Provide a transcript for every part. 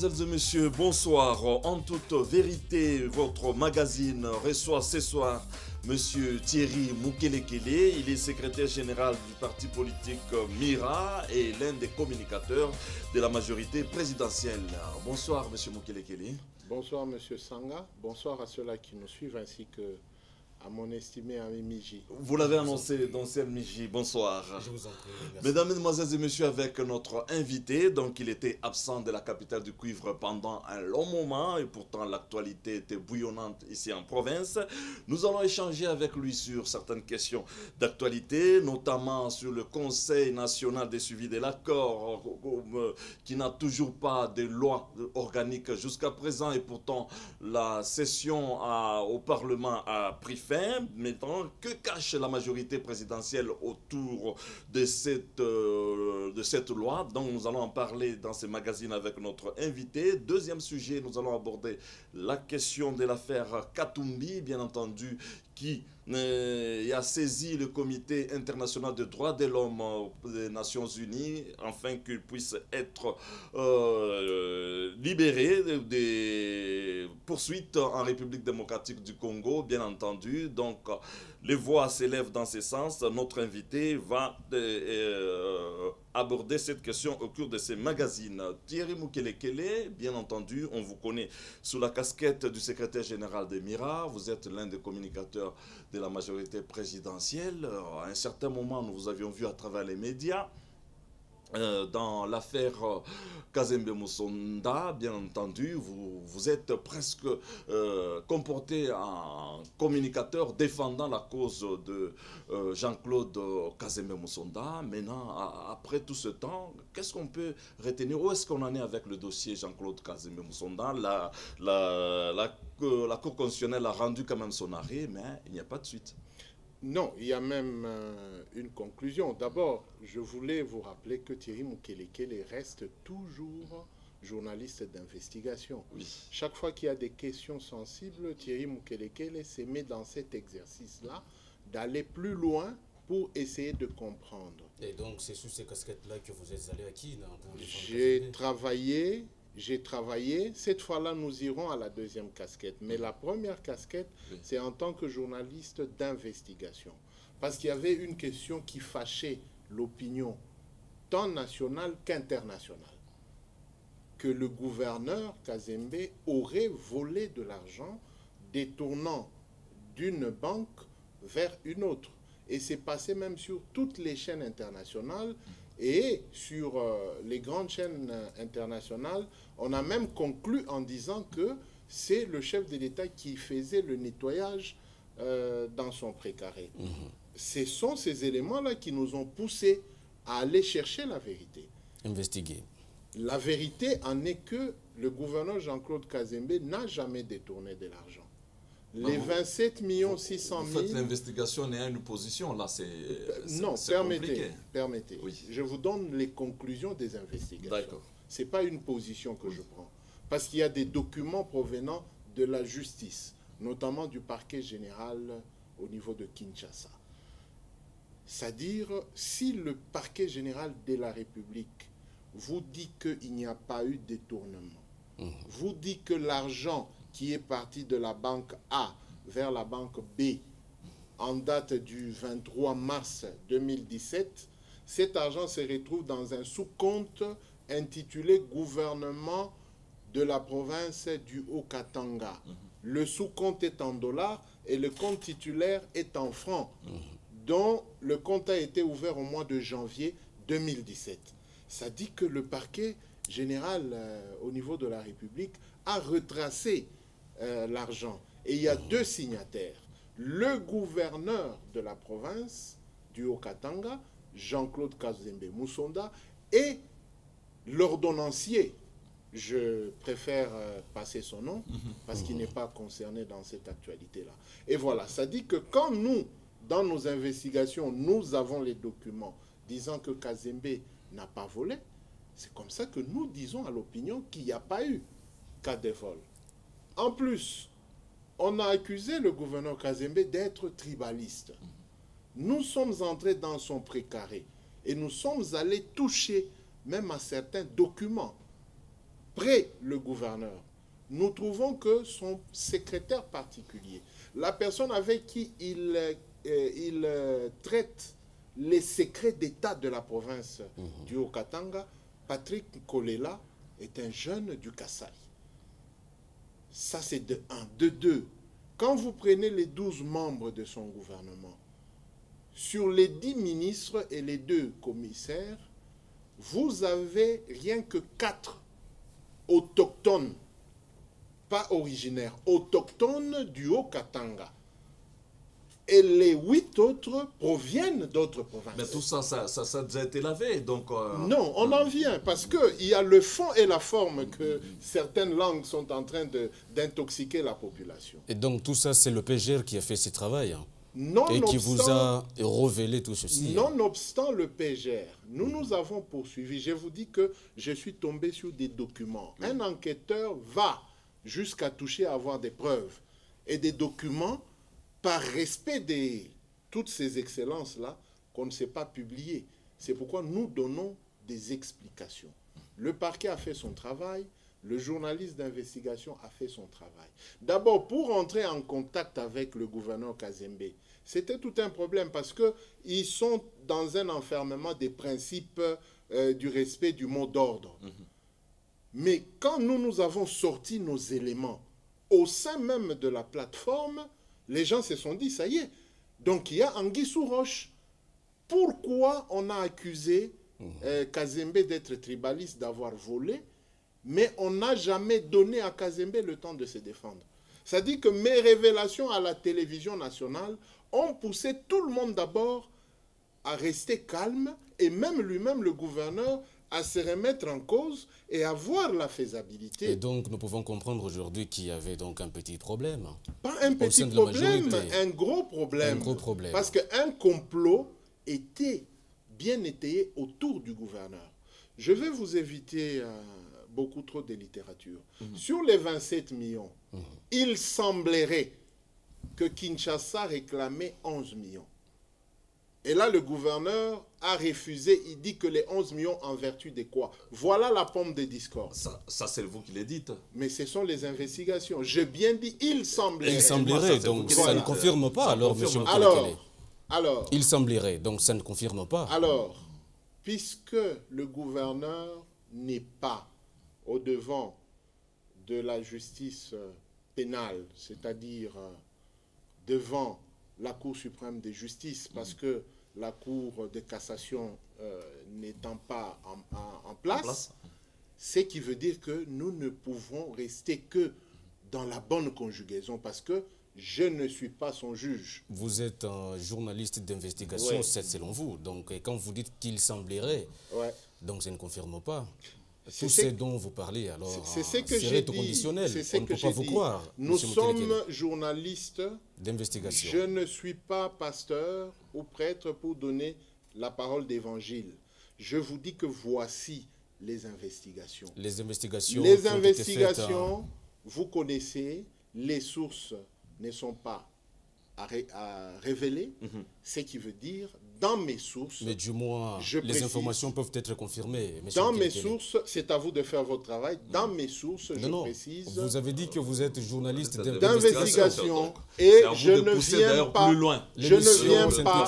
Mesdemoiselles et messieurs, bonsoir. En toute vérité, votre magazine reçoit ce soir Monsieur Thierry Mukelekele. Il est secrétaire général du parti politique MIRA et l'un des communicateurs de la majorité présidentielle. Bonsoir Monsieur Mukelekele. Bonsoir Monsieur Sanga. Bonsoir à ceux-là qui nous suivent ainsi que à mon estimé ami Miji. Vous l'avez annoncé, d'ancien Miji. Bonsoir. Je vous en prie. Merci. Mesdames, Mesdemoiselles et Messieurs, avec notre invité, donc il était absent de la capitale du cuivre pendant un long moment et pourtant l'actualité était bouillonnante ici en province. Nous allons échanger avec lui sur certaines questions d'actualité, notamment sur le Conseil national des suivis de l'accord qui n'a toujours pas de loi organique jusqu'à présent et pourtant la session au Parlement a pris fin. Maintenant, que cache la majorité présidentielle autour de cette loi? Donc nous allons en parler dans ce magazine avec notre invité. Deuxième sujet, nous allons aborder la question de l'affaire Katumbi, bien entendu, qui a saisi le Comité international des droits de l'homme des Nations Unies afin qu'il puisse être libéré des poursuites en République démocratique du Congo, bien entendu. Donc, les voix s'élèvent dans ce sens. Notre invité va aborder cette question au cours de ces magazines. Thierry Mukelekele, bien entendu, on vous connaît sous la casquette du secrétaire général des MIRA. Vous êtes l'un des communicateurs de la majorité présidentielle. À un certain moment, nous vous avions vu à travers les médias. Dans l'affaire Kazembe Musonda, bien entendu, vous êtes presque comporté en communicateur défendant la cause de Jean-Claude Kazembe Musonda. Maintenant, après tout ce temps, qu'est-ce qu'on peut retenir? Où est-ce qu'on en est avec le dossier Jean-Claude Kazembe Musonda? La Cour constitutionnelle a rendu quand même son arrêt, mais il n'y a pas de suite. Non, il y a même une conclusion. D'abord, je voulais vous rappeler que Thierry Mukelekele reste toujours journaliste d'investigation. Oui. Chaque fois qu'il y a des questions sensibles, Thierry Mukelekele se met dans cet exercice-là d'aller plus loin pour essayer de comprendre. Et donc, c'est sous ces casquettes-là que vous êtes allé à qui? J'ai travaillé, cette fois-là nous irons à la deuxième casquette. Mais la première casquette, oui, c'est en tant que journaliste d'investigation. Parce qu'il y avait une question qui fâchait l'opinion, tant nationale qu'internationale. Que le gouverneur Kazembe aurait volé de l'argent détournant d'une banque vers une autre. Et c'est passé même sur toutes les chaînes internationales. Et sur les grandes chaînes internationales, on a même conclu en disant que c'est le chef de l'État qui faisait le nettoyage dans son précaré. Ce sont ces éléments-là qui nous ont poussés à aller chercher la vérité. Investiguer. La vérité en est que le gouverneur Jean-Claude Kazembe n'a jamais détourné de l'argent. Les 27 600 000... Vous faites l'investigation et une position, là, c'est non, permettez. Oui. Je vous donne les conclusions des investigations. D'accord. Ce n'est pas une position que je prends. Parce qu'il y a des documents provenant de la justice, notamment du parquet général au niveau de Kinshasa. C'est-à-dire, si le parquet général de la République vous dit qu'il n'y a pas eu détournement, vous dit que l'argent qui est parti de la banque A vers la banque B en date du 23 mars 2017, cet argent se retrouve dans un sous-compte intitulé « Gouvernement de la province du Haut-Katanga ». Le sous-compte est en dollars et le compte titulaire est en francs, dont le compte a été ouvert au mois de janvier 2017. Ça dit que le parquet général au niveau de la République a retracé l'argent. Et il y a deux signataires. Le gouverneur de la province du Haut-Katanga, Jean-Claude Kazembe Musonda, et l'ordonnancier. Je préfère passer son nom parce qu'il n'est pas concerné dans cette actualité-là. Et voilà, ça dit que quand nous, dans nos investigations, nous avons les documents disant que Kazembe n'a pas volé, c'est comme ça que nous disons à l'opinion qu'il n'y a pas eu cas de vol. En plus, on a accusé le gouverneur Kazembe d'être tribaliste. Nous sommes entrés dans son précaré et nous sommes allés toucher même à certains documents Après le gouverneur, nous trouvons que son secrétaire particulier, la personne avec qui il traite les secrets d'État de la province du Haut-Katanga, Patrick Kolela, est un jeune du Kasaï. Ça, c'est de un. De deux, quand vous prenez les 12 membres de son gouvernement, sur les 10 ministres et les 2 commissaires, vous avez rien que 4 autochtones, pas originaires, autochtones du Haut-Katanga. Et les 8 autres proviennent d'autres provinces. Mais tout ça, ça a déjà été lavé, donc... Non, on en vient, parce qu'il y a le fond et la forme que certaines langues sont en train d'intoxiquer la population. Et donc tout ça, c'est le PGR qui a fait ce travail et qui vous a révélé tout ceci. Nonobstant le PGR, nous avons poursuivi. Je vous dis que je suis tombé sur des documents. Un enquêteur va jusqu'à toucher à avoir des preuves et des documents par respect de toutes ces excellences-là qu'on ne sait pas publier. C'est pourquoi nous donnons des explications. Le parquet a fait son travail, le journaliste d'investigation a fait son travail. D'abord, pour entrer en contact avec le gouverneur Kazembe, c'était tout un problème parce qu'ils sont dans un enfermement des principes du respect du mot d'ordre. Mais quand nous avons sorti nos éléments au sein même de la plateforme, les gens se sont dit, ça y est, donc il y a anguille sous roche. Pourquoi on a accusé Kazembe d'être tribaliste, d'avoir volé, mais on n'a jamais donné à Kazembe le temps de se défendre? Ça dit que mes révélations à la télévision nationale ont poussé tout le monde d'abord à rester calme, et même lui-même, le gouverneur, à se remettre en cause et à voir la faisabilité. Et donc, nous pouvons comprendre aujourd'hui qu'il y avait donc un petit problème. Pas un petit problème, un gros problème. Un gros problème. Parce qu'un complot était bien étayé autour du gouverneur. Je vais vous éviter beaucoup trop de littérature. Sur les 27 millions, il semblerait que Kinshasa réclamait 11 millions. Et là, le gouverneur a refusé. Il dit que les 11 millions en vertu de quoi? Voilà la pomme de discorde. Ça c'est vous qui le dites. Mais ce sont les investigations. J'ai bien dit, il semblerait. Il semblerait, donc ça ne confirme pas, alors, monsieur Moukelekele. Alors, il semblerait, donc ça ne confirme pas. Alors, puisque le gouverneur n'est pas au-devant de la justice pénale, c'est-à-dire devant la Cour suprême de justice, parce que la Cour de cassation n'étant pas en place, ce qui veut dire que nous ne pouvons rester que dans la bonne conjugaison, parce que je ne suis pas son juge. Vous êtes un journaliste d'investigation, c'est selon vous. Donc, quand vous dites qu'il semblerait, donc ça ne confirme pas. Tout ce dont vous parlez, alors, c'est ce que j'ai dit. Conditionnel. On ne peut pas vous croire. Nous sommes journalistes d'investigation. Je ne suis pas pasteur ou prêtre pour donner la parole d'évangile. Je vous dis que voici les investigations. Les investigations. Les investigations, vous connaissez, les sources ne sont pas à révéler, ce qui veut dire, dans mes sources... Mais du moins, les informations peuvent être confirmées. Dans mes sources, c'est à vous de faire votre travail. Dans mes sources, je précise... Vous avez dit que vous êtes journaliste d'investigation. Et je ne viens pas... Plus loin. Je ne viens pas...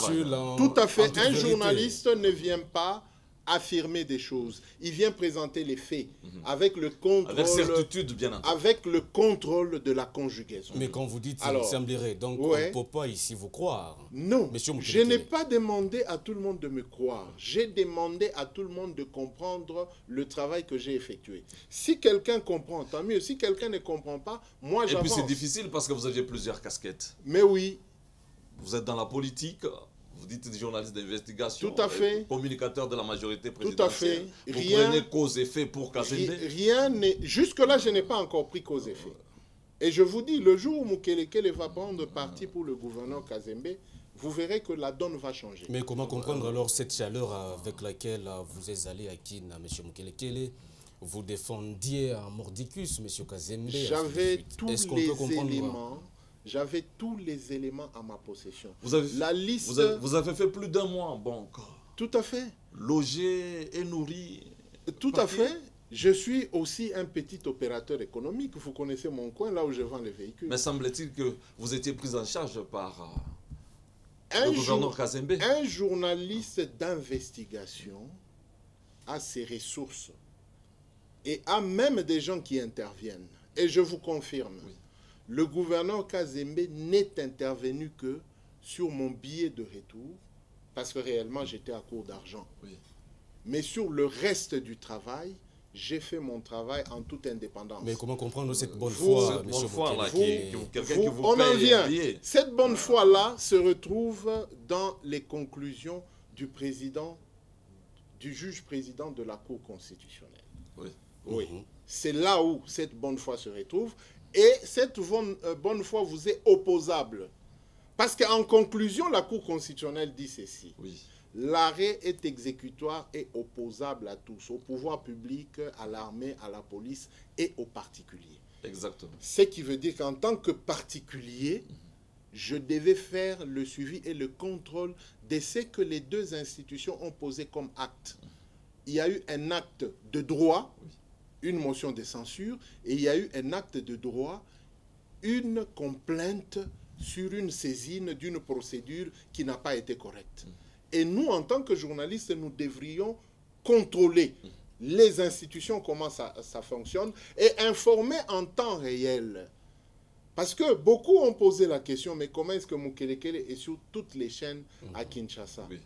Tout à fait. Un journaliste ne vient pas affirmer des choses. Il vient présenter les faits avec le contrôle... Avec certitude, bien entendu. Avec le contrôle de la conjugaison. Mais quand vous dites il semblerait, donc on ne peut pas ici vous croire. Non, je n'ai pas demandé à tout le monde de me croire. J'ai demandé à tout le monde de comprendre le travail que j'ai effectué. Si quelqu'un comprend, tant mieux. Si quelqu'un ne comprend pas, moi j'avance. Et puis c'est difficile parce que vous avez plusieurs casquettes. Mais oui. Vous êtes dans la politique. Vous dites des journalistes d'investigation, tout à fait, communicateurs de la majorité présidentielle. Tout à fait. Vous prenez cause et effet pour Kazembe. Rien n'est... Jusque-là, je n'ai pas encore pris cause et effet. Et je vous dis, le jour où Moukelekele va prendre parti pour le gouverneur Kazembe, vous verrez que la donne va changer. Mais comment comprendre alors cette chaleur avec laquelle vous êtes allé à Kin, M. Moukelekele? Vous défendiez à Mordicus, M. Kazembe. J'avais tous les éléments. J'avais tous les éléments à ma possession. Vous avez, la liste... vous avez fait plus d'un mois, bon. Tout à fait. Logé et nourri. Tout à fait. Je suis aussi un petit opérateur économique. Vous connaissez mon coin, là où je vends les véhicules. Mais semble-t-il que vous étiez pris en charge par le gouverneur Kazembe. Un journaliste d'investigation a ses ressources et a même des gens qui interviennent. Et je vous confirme, oui, le gouverneur Kazembe n'est intervenu que sur mon billet de retour, parce que réellement j'étais à court d'argent. Oui. Mais sur le reste du travail, j'ai fait mon travail en toute indépendance. Mais comment comprendre cette bonne foi, cette bonne foi là, quelqu'un qui vous on paye en vient. Cette bonne voilà. foi-là se retrouve dans les conclusions du juge président de la Cour constitutionnelle. Oui. Oui. C'est là où cette bonne foi se retrouve. Et cette bonne foi vous est opposable. Parce qu'en conclusion, la Cour constitutionnelle dit ceci. Oui. L'arrêt est exécutoire et opposable à tous, au pouvoir public, à l'armée, à la police et aux particuliers. Exactement. Ce qui veut dire qu'en tant que particulier, je devais faire le suivi et le contrôle de ce que les deux institutions ont posé comme acte. Il y a eu un acte de droit, une motion de censure, et il y a eu un acte de droit, une complainte sur une saisine d'une procédure qui n'a pas été correcte. Et nous, en tant que journalistes, nous devrions contrôler les institutions, comment ça fonctionne, et informer en temps réel. Parce que beaucoup ont posé la question, mais comment est-ce que Mukelekele est sur toutes les chaînes à Kinshasa? Oui.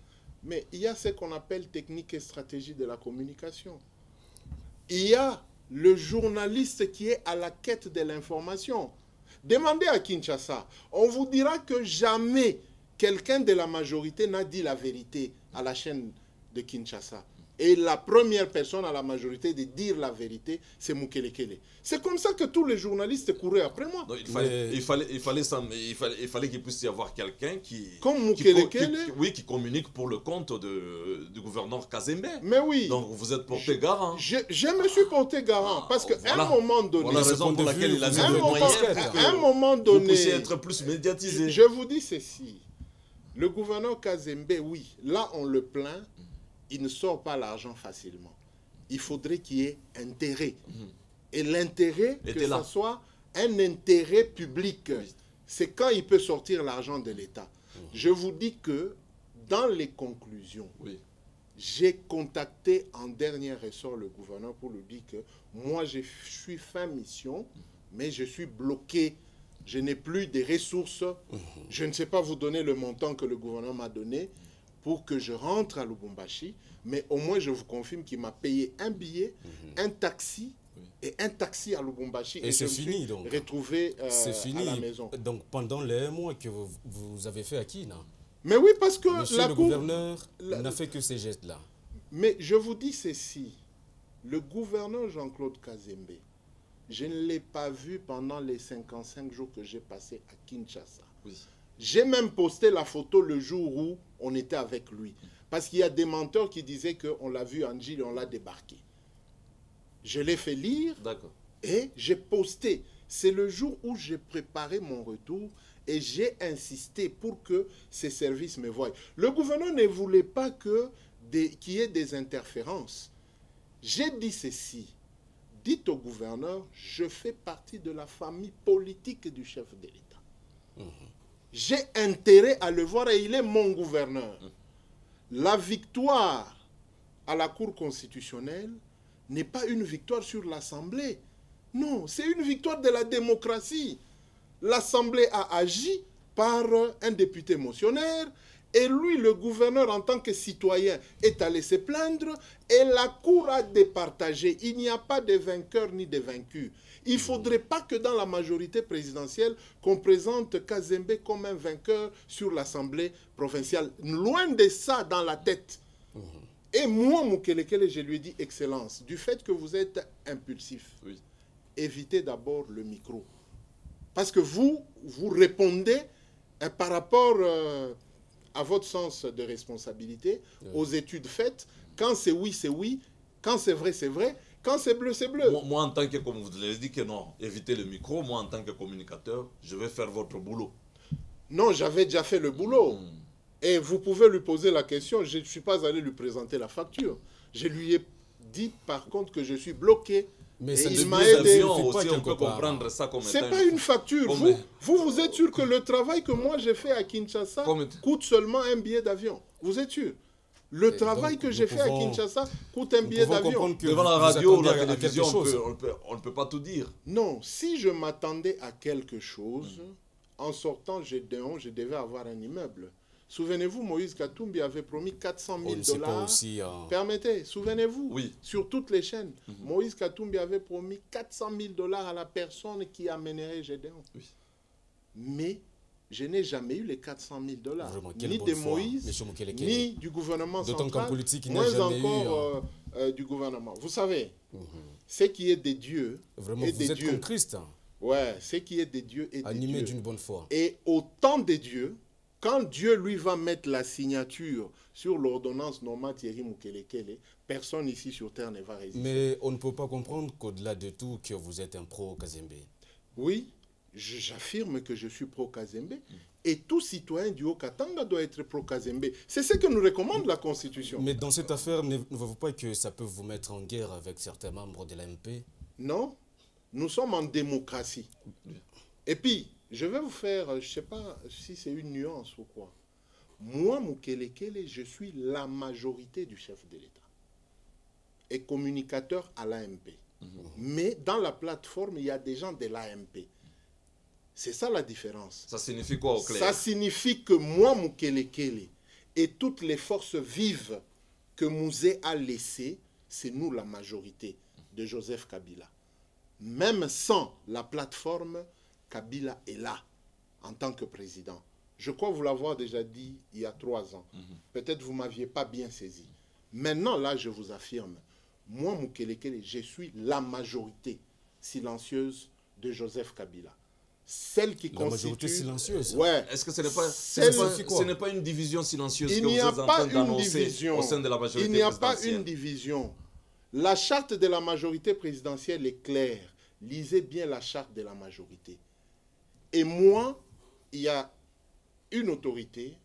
Mais il y a ce qu'on appelle technique et stratégie de la communication. Il y a le journaliste qui est à la quête de l'information. Demandez à Kinshasa, on vous dira que jamais quelqu'un de la majorité n'a dit la vérité à la chaîne de Kinshasa. Et la première personne à la majorité de dire la vérité, c'est Mukelekele. C'est comme ça que tous les journalistes couraient après moi. Non, il fallait qu'il puisse y avoir quelqu'un qui... Comme Mukelekele. Oui, qui communique pour le compte du gouverneur Kazembe. Mais oui. Donc vous êtes porté garant. Je me suis porté garant parce qu'à un moment donné... Voilà la raison pour laquelle il a mis le moyen à un moment donné, vous puissiez être plus médiatisé. Je vous dis ceci. Le gouverneur Kazembe, oui, là on le plaint. Il ne sort pas l'argent facilement. Il faudrait qu'il y ait intérêt. Et l'intérêt, que ce soit un intérêt public, oui, c'est quand il peut sortir l'argent de l'État. Je vous dis que dans les conclusions, oui, j'ai contacté en dernier ressort le gouverneur pour lui dire que moi je suis fin mission, mais je suis bloqué. Je n'ai plus de ressources. Je ne sais pas vous donner le montant que le gouverneur m'a donné pour que je rentre à Lubumbashi, mais au moins je vous confirme qu'il m'a payé un billet, un taxi, et un taxi à Lubumbashi. Et c'est fini donc. Retrouvé à la maison. Donc pendant les mois que vous avez fait à Kina. Mais oui, parce que le gouverneur n'a fait que ces gestes-là. Mais je vous dis ceci, le gouverneur Jean-Claude Kazembe, je ne l'ai pas vu pendant les 55 jours que j'ai passé à Kinshasa. Oui. J'ai même posté la photo le jour où on était avec lui. Parce qu'il y a des menteurs qui disaient qu'on l'a vu en Gilles et on l'a débarqué. Je l'ai fait lire et j'ai posté. C'est le jour où j'ai préparé mon retour et j'ai insisté pour que ces services me voient. Le gouverneur ne voulait pas qu'il y ait des interférences. J'ai dit ceci. Dites au gouverneur, je fais partie de la famille politique du chef de l'État. J'ai intérêt à le voir et il est mon gouverneur. La victoire à la Cour constitutionnelle n'est pas une victoire sur l'Assemblée. Non, c'est une victoire de la démocratie. L'Assemblée a agi par un député motionnaire et lui, le gouverneur, en tant que citoyen, est allé se plaindre et la Cour a départagé. Il n'y a pas de vainqueur ni de vaincu. Il ne faudrait pas que dans la majorité présidentielle, qu'on présente Kazembe comme un vainqueur sur l'Assemblée provinciale. Loin de ça dans la tête. Et moi, Mukelekele, je lui ai dit, Excellence, du fait que vous êtes impulsif, évitez d'abord le micro. Parce que vous répondez par rapport à votre sens de responsabilité, aux études faites. Quand c'est oui, c'est oui. Quand c'est vrai, c'est vrai. Quand c'est bleu, c'est bleu. Moi, en tant que, comme vous l'avez dit que non, évitez le micro. Moi, en tant que communicateur, je vais faire votre boulot. Non, j'avais déjà fait le boulot. Et vous pouvez lui poser la question. Je ne suis pas allé lui présenter la facture. Je lui ai dit par contre que je suis bloqué. Mais et il m'a aidé. Aussi, on peut comprendre ça comme c'est pas une facture. Vous êtes sûr que le travail que moi j'ai fait à Kinshasa coûte seulement un billet d'avion? Vous êtes sûr? Le travail que j'ai fait à Kinshasa coûte un billet d'avion. Devant la radio ou la télévision, on ne peut pas tout dire. Non, si je m'attendais à quelque chose, en sortant Gédéon, je devais avoir un immeuble. Souvenez-vous, Moïse Katumbi avait promis 400 000 $. Permettez, souvenez-vous, sur toutes les chaînes, Moïse Katumbi avait promis 400 000 $ à la personne qui amènerait Gédéon. Mais je n'ai jamais eu les 400 000 $, ni de Moïse, ni du gouvernement central, moins encore du gouvernement. Vous savez, ce qui est des dieux... Vraiment, vous êtes comme Christ. Ouais, ce qui est des dieux est des dieux. Animé d'une bonne foi. Et au temps des dieux, quand Dieu lui va mettre la signature sur l'ordonnance Norma Thierry Mukelekele, personne ici sur terre ne va résister. Mais on ne peut pas comprendre qu'au-delà de tout, que vous êtes un pro-Kazembe. Oui, j'affirme que je suis pro-Kazembe. Et tout citoyen du Haut-Katanga doit être pro-Kazembe. C'est ce que nous recommande la Constitution. Mais dans cette affaire, ne voyez-vous pas que ça peut vous mettre en guerre avec certains membres de l'AMP? Non, nous sommes en démocratie. Et puis, je vais vous faire, je ne sais pas si c'est une nuance ou quoi. Moi, Mukelekele, je suis la majorité du chef de l'État. Et communicateur à l'AMP. Mais dans la plateforme, il y a des gens de l'AMP. C'est ça la différence. Ça signifie quoi au clair? Ça signifie que moi, Mukelekele, et toutes les forces vives que Mouzé a laissées, c'est nous la majorité de Joseph Kabila. Même sans la plateforme, Kabila est là en tant que président. Je crois vous l'avoir déjà dit il y a 3 ans. Peut-être vous ne m'aviez pas bien saisi. Maintenant, là, je vous affirme, moi, Mukelekele, je suis la majorité silencieuse de Joseph Kabila. Celle qui constitue... La majorité silencieuse. Ouais. Est-ce que ce n'est pas une division silencieuse que vous êtes en train d'annoncer au sein de la majorité présidentielle? Il n'y a pas une division. La charte de la majorité présidentielle est claire. Lisez bien la charte de la majorité. Et moi, il y a une autorité,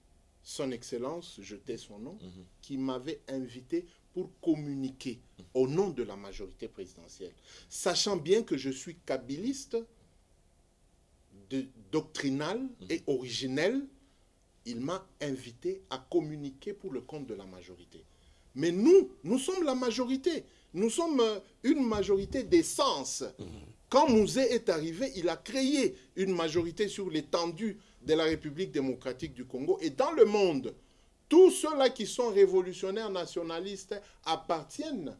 son Excellence, je tais son nom, qui m'avait invité pour communiquer au nom de la majorité présidentielle. Sachant bien que je suis kabiliste, doctrinal et originel, il m'a invité à communiquer pour le compte de la majorité. Mais nous sommes la majorité. Nous sommes une majorité d'essence. Quand Mouzé est arrivé, il a créé une majorité sur l'étendue de la République démocratique du Congo. Et dans le monde, tous ceux-là qui sont révolutionnaires nationalistes appartiennent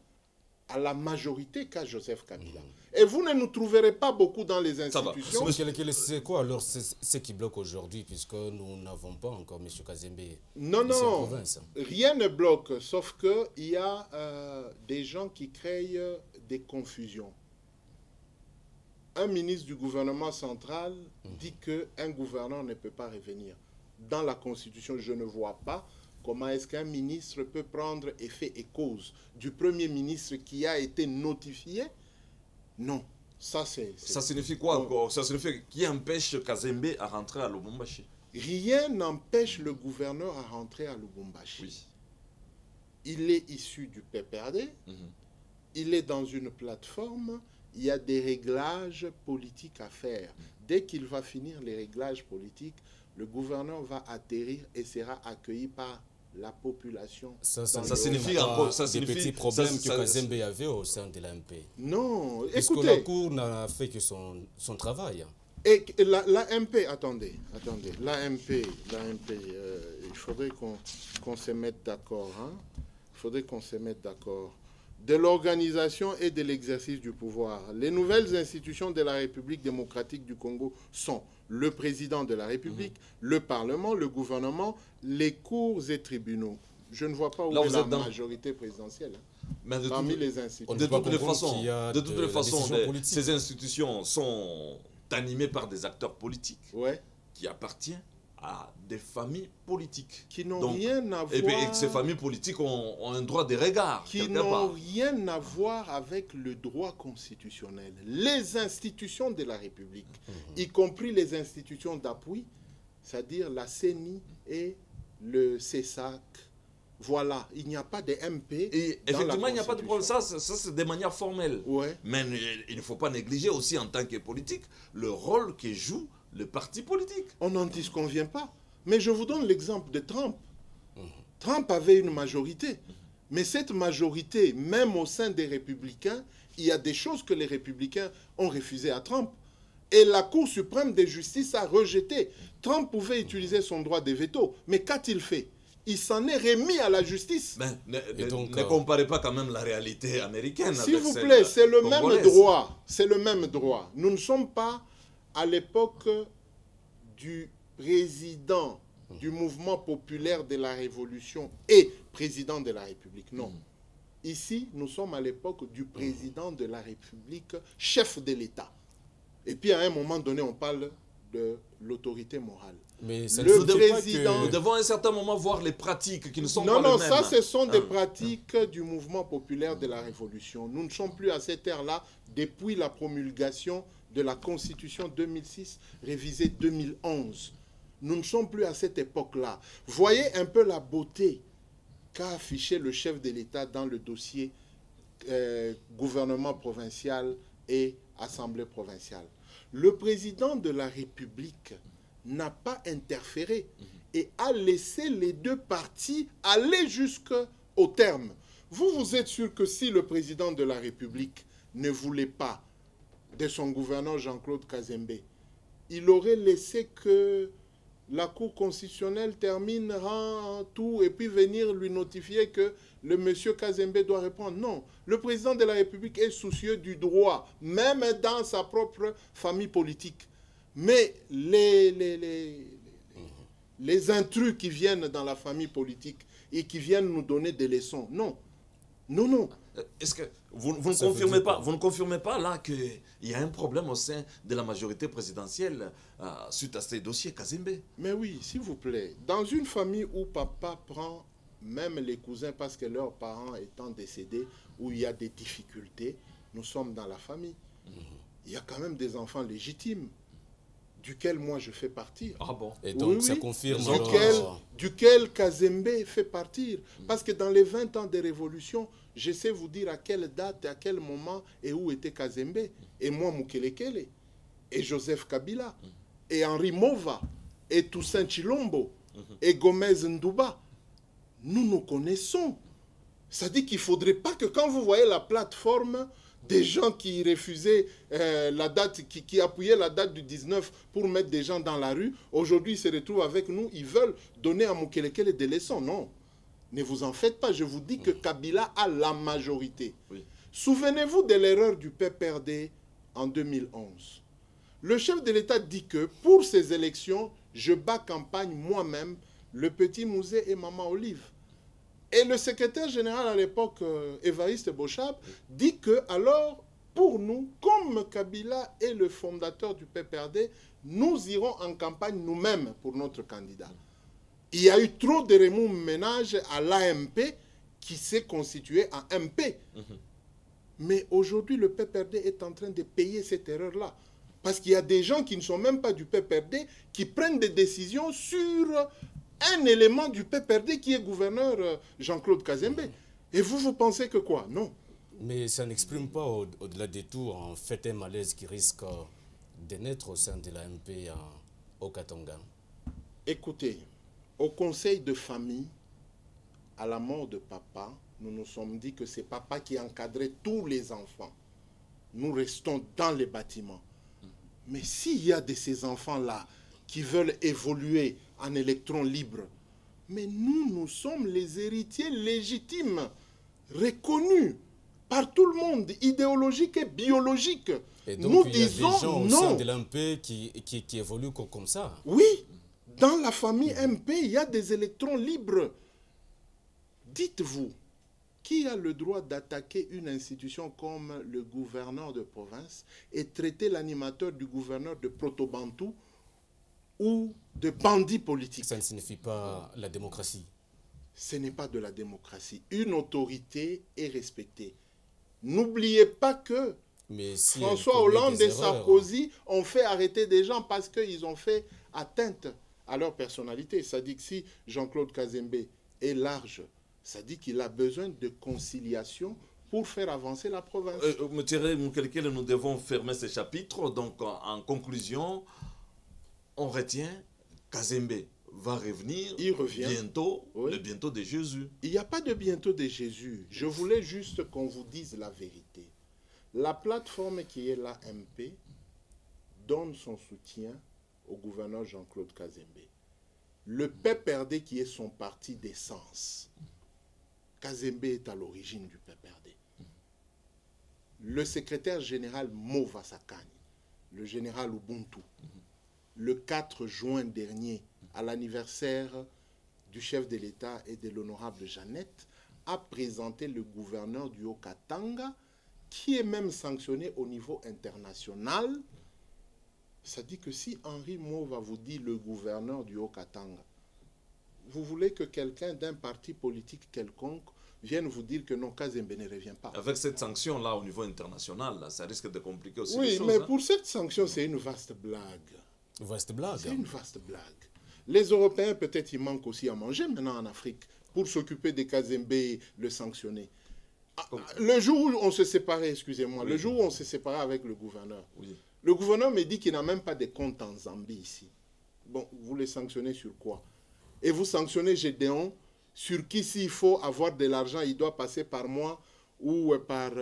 à la majorité qu'a Joseph Kabila. Et vous ne nous trouverez pas beaucoup dans les institutions. C'est quoi alors ce qui bloque aujourd'hui, puisque nous n'avons pas encore M. Kazembe? Non, rien ne bloque, sauf qu'il y a des gens qui créent des confusions. Un ministre du gouvernement central dit qu'un gouverneur ne peut pas revenir. Dans la Constitution, je ne vois pas comment est-ce qu'un ministre peut prendre effet et cause du Premier ministre qui a été notifié. Non, ça c'est... Ça signifie quoi? Ça signifie qui empêche Kazembe à rentrer à Lubumbashi? Rien n'empêche le gouverneur à rentrer à Lubumbashi. Oui. Il est issu du PPRD, il est dans une plateforme, il y a des réglages politiques à faire. Dès qu'il va finir les réglages politiques, le gouverneur va atterrir et sera accueilli par la population. Ça signifie encore des petits problèmes que Kazembe avait au sein de l'AMP. Non, écoutez. Parce que la Cour n'a fait que son travail. Et l'AMP, attendez, l'AMP, il faudrait qu'on se mette d'accord. Il faudrait qu'on se mette d'accord. De l'organisation et de l'exercice du pouvoir. Les nouvelles institutions de la République démocratique du Congo sont le président de la République, le Parlement, le gouvernement, les cours et tribunaux. Je ne vois pas où est la majorité présidentielle parmi les institutions. De toutes les façons, ces institutions sont animées par des acteurs politiques qui appartiennent à des familles politiques. Qui n'ont rien à voir... Et puis ces familles politiques ont un droit de regard. Qui n'ont rien à voir avec le droit constitutionnel. Les institutions de la République, y compris les institutions d'appui, c'est-à-dire la CENI et le CESAC, Voilà, il n'y a pas de MP. Et effectivement, il n'y a pas de problème. Ça c'est de manière formelle. Ouais. Mais il ne faut pas négliger aussi en tant que politique le rôle que joue le parti politique. On n'en disconvient pas. Mais je vous donne l'exemple de Trump. Trump avait une majorité. Mais cette majorité, même au sein des républicains, il y a des choses que les républicains ont refusées à Trump. Et la Cour suprême de justice a rejeté. Trump pouvait utiliser son droit de veto. Mais qu'a-t-il fait? Il s'en est remis à la justice. Mais ne comparez pas quand même la réalité américaine. S'il vous plaît, c'est le même droit. C'est le même droit. Nous ne sommes pas à l'époque du président du mouvement populaire de la Révolution et président de la République. Non. Ici, nous sommes à l'époque du président de la République, chef de l'État. Et puis, à un moment donné, on parle de l'autorité morale. Mais le président... Nous devons à un certain moment voir les pratiques qui ne sont pas les mêmes. Non, ça, ce sont des pratiques du mouvement populaire de la Révolution. Nous ne sommes plus à cette ère-là depuis la promulgation de la Constitution 2006, révisée 2011. Nous ne sommes plus à cette époque-là. Voyez un peu la beauté qu'a affiché le chef de l'État dans le dossier gouvernement provincial et assemblée provinciale. Le président de la République n'a pas interféré et a laissé les deux parties aller jusqu'au terme. Vous êtes sûr que si le président de la République ne voulait pas de son gouverneur Jean-Claude Kazembe, il aurait laissé que la Cour constitutionnelle termine, rend tout et puis venir lui notifier que le monsieur Kazembe doit répondre. Non, le président de la République est soucieux du droit, même dans sa propre famille politique. Mais les intrus qui viennent dans la famille politique et qui viennent nous donner des leçons, non. Non, non. Est-ce que vous ne confirmez pas là qu'il y a un problème au sein de la majorité présidentielle suite à ces dossiers Kazembe? Mais oui, s'il vous plaît. Dans une famille où papa prend même les cousins parce que leurs parents étant décédés, où il y a des difficultés, nous sommes dans la famille. Il y a quand même des enfants légitimes, duquel moi je fais partir. Ah bon? Et donc ça confirme duquel Kazembe fait partir. Parce que dans les 20 ans de révolution, je sais vous dire à quelle date, à quel moment et où était Kazembe. Et moi, Mukelekele, et Joseph Kabila, et Henri Mova, et Toussaint Chilombo, et Gomez Ndouba. Nous nous connaissons. Ça dit qu'il ne faudrait pas que quand vous voyez la plateforme des gens qui refusaient la date, qui appuyaient la date du 19 pour mettre des gens dans la rue, aujourd'hui ils se retrouvent avec nous, ils veulent donner à Mukelekele des leçons. Non, ne vous en faites pas, je vous dis que Kabila a la majorité. Oui. Souvenez-vous de l'erreur du PPRD en 2011. Le chef de l'État dit que pour ces élections, je bats campagne moi-même, le petit Mouzé et Maman Olive. Et le secrétaire général à l'époque, Évariste Bochab, dit que alors, pour nous, comme Kabila est le fondateur du PPRD, nous irons en campagne nous-mêmes pour notre candidat. Il y a eu trop de remous-ménages à l'AMP qui s'est constitué en MP. Mais aujourd'hui, le PPRD est en train de payer cette erreur-là. Parce qu'il y a des gens qui ne sont même pas du PPRD qui prennent des décisions sur un élément du PPRD qui est gouverneur Jean-Claude Kazembe. Et vous pensez que quoi? Non. Mais ça n'exprime pas, au-delà des tout, en fait, un malaise qui risque de naître au sein de l'AMP au Katanga. Écoutez, au conseil de famille, à la mort de papa, nous nous sommes dit que c'est papa qui encadrait tous les enfants. Nous restons dans les bâtiments. Mais s'il y a de ces enfants-là qui veulent évoluer en électrons libres, mais nous sommes les héritiers légitimes, reconnus par tout le monde, idéologiques et biologiques. Et donc, nous disons des gens au sein de l'MP qui évoluent comme ça. Oui, dans la famille MP, il y a des électrons libres. Dites-vous, qui a le droit d'attaquer une institution comme le gouverneur de province et traiter l'animateur du gouverneur de proto-bantou ou de bandits politiques? Ça ne signifie pas la démocratie. Ce n'est pas de la démocratie. Une autorité est respectée. N'oubliez pas que si François Hollande et Sarkozy ont fait arrêter des gens parce qu'ils ont fait atteinte à leur personnalité. Ça dit que si Jean-Claude Kazembe est large Ça dit qu'il a besoin de conciliation pour faire avancer la province. M. Mukelekele, nous devons fermer ce chapitre. Donc, en conclusion, on retient Kazembe va revenir. Il revient bientôt, oui. Le bientôt de Jésus. Il n'y a pas de bientôt de Jésus. Je voulais juste qu'on vous dise la vérité. La plateforme qui est l'AMP donne son soutien au gouverneur Jean-Claude Kazembe. Le PPRD qui est son parti d'essence, Kazembe est à l'origine du PPRD. Le secrétaire général Mova Sakani, le général Ubuntu, le 4 juin dernier, à l'anniversaire du chef de l'État et de l'honorable Jeannette, a présenté le gouverneur du Haut-Katanga, qui est même sanctionné au niveau international. Ça dit que si Henri Mova vous dit le gouverneur du Haut-Katanga, vous voulez que quelqu'un d'un parti politique quelconque vienne vous dire que non, Kazembe ne revient pas. Avec cette sanction-là au niveau international, là, ça risque de compliquer aussi les choses. Oui, mais pour cette sanction, c'est une vaste blague. Vaste blague. C'est une vaste blague. Les Européens, peut-être, ils manquent aussi à manger maintenant en Afrique pour s'occuper de Kazembe et le sanctionner. Le jour où on se séparait, excusez-moi, oui. Le jour où on s'est séparé avec le gouverneur, oui. Le gouverneur me dit qu'il n'a même pas de compte en Zambie ici. Bon, vous les sanctionnez sur quoi? Et vous sanctionnez Gédéon sur qui, s'il faut avoir de l'argent, il doit passer par moi ou par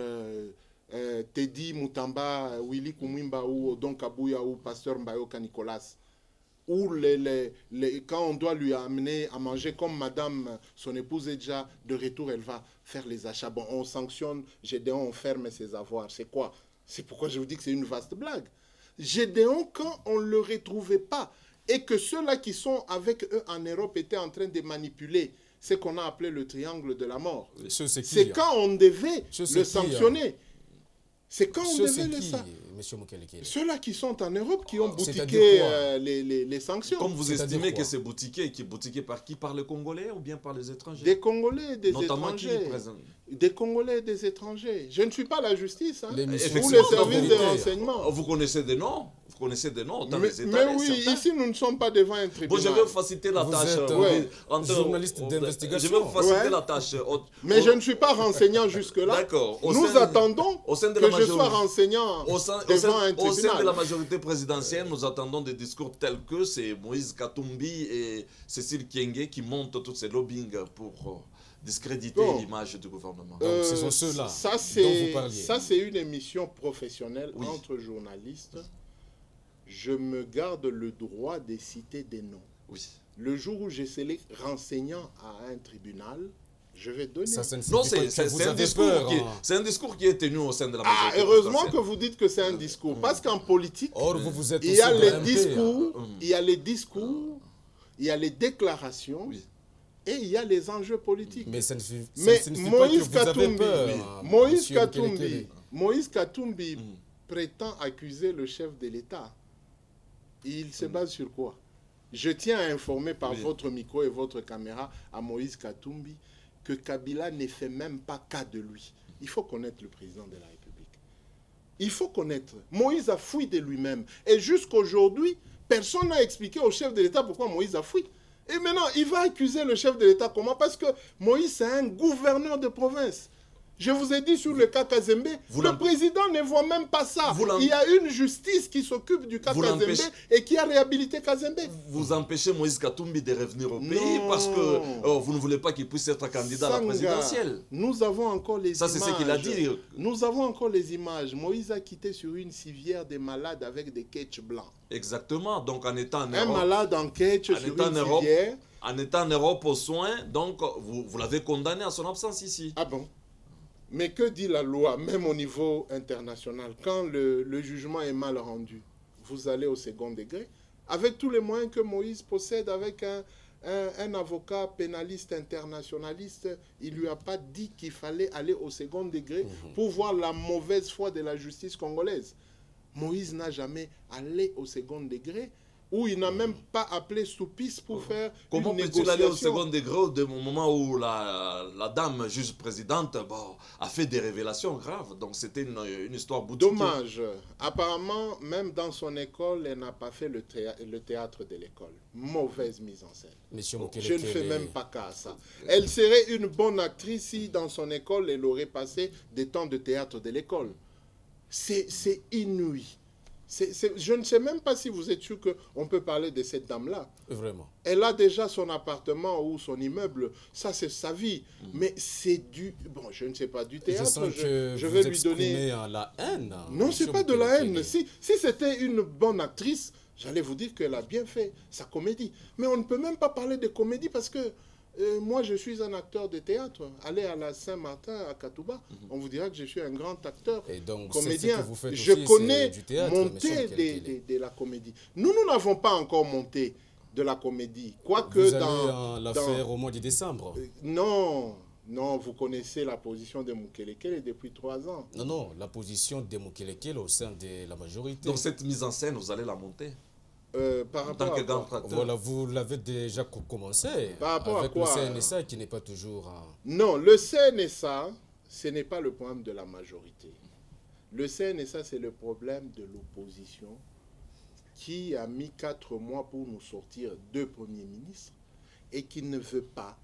Teddy Moutamba, Willy Koumimba ou Odon Kabouya ou Pasteur Mbayoka Nicolas. Ou quand on doit lui amener à manger, comme madame, son épouse est déjà de retour, elle va faire les achats. Bon, on sanctionne Gédéon, on ferme ses avoirs. C'est quoi? C'est pourquoi je vous dis que c'est une vaste blague. Gédéon, quand on ne le retrouvait pas, et que ceux-là qui sont avec eux en Europe étaient en train de manipuler ce qu'on a appelé le triangle de la mort. C'est quand on devait le sanctionner. C'est quand on devait le sanctionner. Ceux-là qui sont en Europe, qui ont boutiqué les sanctions. Comme vous estimez que c'est boutiqué, qui est boutiqué par qui? Par les Congolais ou bien par les étrangers? Des Congolais et des notamment étrangers. Qui, des Congolais et des étrangers. Je ne suis pas la justice, hein, ou les services de renseignement. Vous connaissez des noms? Vous connaissez des noms dans les États? Mais oui, ici nous ne sommes pas devant un tribunal. Bon, je vais vous faciliter la tâche. Êtes, journaliste d'investigation. Je vais vous faciliter la tâche. Mais je ne suis pas renseignant jusque-là. D'accord. Nous attendons que je sois renseignant devant un tribunal. Au sein de la majorité présidentielle, nous attendons des discours tels que c'est Moïse Katumbi et Cécile Kienge qui montent tous ces lobbying pour discréditer l'image du gouvernement. Donc ce sont ceux-là dont vous parliez. Ça, c'est une émission professionnelle entre journalistes. Je me garde le droit de citer des noms. Oui. Le jour où je serai renseignant à un tribunal, je vais donner... Non, c'est un discours qui est tenu au sein de la majorité. Heureusement que vous dites que c'est un discours. Parce qu'en politique, il y a les discours, il y a les discours, il y a les déclarations, et il y a les enjeux politiques. Mais ça ne signifie pas que vous avez peur. Moïse Katumbi prétend accuser le chef de l'État. Il se base sur quoi? Je tiens à informer par votre micro et votre caméra à Moïse Katumbi que Kabila ne fait même pas cas de lui. Il faut connaître le président de la République. Il faut connaître. Moïse a fui de lui-même. Et jusqu'aujourd'hui, personne n'a expliqué au chef de l'État pourquoi Moïse a fui. Et maintenant, il va accuser le chef de l'État. Comment? Parce que Moïse, c'est un gouverneur de province. Je vous ai dit sur le cas Kazembe, le président ne voit même pas ça. Il y a une justice qui s'occupe du cas Kazembe et qui a réhabilité Kazembe. Vous empêchez Moïse Katumbi de revenir au pays parce que vous ne voulez pas qu'il puisse être candidat à la présidentielle. Nous avons encore les images. Ça, c'est ce qu'il a dit. Nous avons encore les images. Moïse a quitté sur une civière des malades avec des ketchs blancs. Exactement. Donc, en étant en Europe. Un malade en ketch sur une civière. En étant en Europe aux soins, donc vous l'avez condamné à son absence ici. Ah bon? Mais que dit la loi, même au niveau international? Quand le jugement est mal rendu, vous allez au second degré, avec tous les moyens que Moïse possède, avec un avocat pénaliste internationaliste, il ne lui a pas dit qu'il fallait aller au second degré pour voir la mauvaise foi de la justice congolaise. Moïse n'a jamais allé au second degré, où il n'a même pas appelé Soupis pour faire Comment une peut-il aller au négociation. second degré au moment où la dame juge présidente a fait des révélations graves? Donc c'était une histoire boutiquière. Dommage. Apparemment, même dans son école, elle n'a pas fait le théâtre de l'école. Mauvaise mise en scène. Je ne fais même pas cas à ça. Elle serait une bonne actrice si dans son école, elle aurait passé des temps de théâtre de l'école. C'est inouï. Je ne sais même pas si vous êtes sûr qu'on peut parler de cette dame-là. Vraiment. Elle a déjà son appartement ou son immeuble. Ça, c'est sa vie. Mais c'est du... Bon, je ne sais pas, du théâtre. Je vais lui donner... la haine. Non, ce n'est pas de la haine. Si c'était une bonne actrice, j'allais vous dire qu'elle a bien fait sa comédie. Mais on ne peut même pas parler de comédie parce que moi, je suis un acteur de théâtre. Allez à la Saint-Martin, à Katouba, on vous dira que je suis un grand acteur, et donc, comédien. Ce que vous faites je aussi, connais du théâtre, monter de la comédie. Nous n'avons pas encore monté de la comédie. Quoique vous allez la faire au mois de décembre. Non, vous connaissez la position de Mukelekele depuis 3 ans. Non, la position de Mukelekele au sein de la majorité. Donc cette mise en scène, vous allez la monter par rapport à quoi? Voilà, vous l'avez déjà commencé. Par rapport avec à quoi? le CNSA qui n'est pas toujours... Non, le CNSA, ce n'est pas le problème de la majorité. Le CNSA, c'est le problème de l'opposition qui a mis 4 mois pour nous sortir 2 premiers ministres et qui ne veut pas